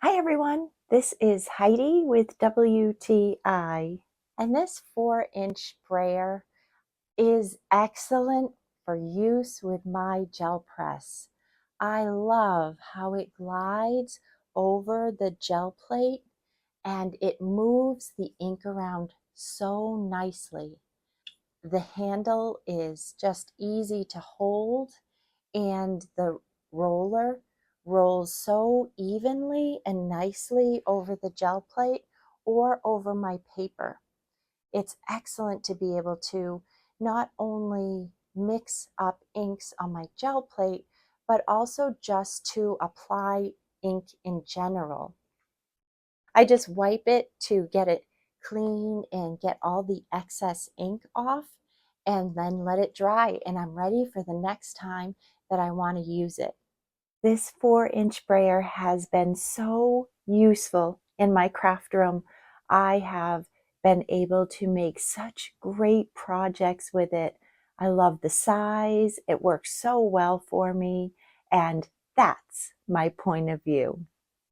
Hi everyone, this is Heidi with WTI, and this 4-inch sprayer is excellent for use with my gel press. I love how it glides over the gel plate and it moves the ink around so nicely. The handle is just easy to hold and the roller rolls so evenly and nicely over the gel plate or over my paper. It's excellent to be able to not only mix up inks on my gel plate, but also just to apply ink in general. I just wipe it to get it clean and get all the excess ink off and then let it dry, and I'm ready for the next time that I want to use it. This 4-inch brayer has been so useful in my craft room. I have been able to make such great projects with it. I love the size. It works so well for me, and that's my point of view.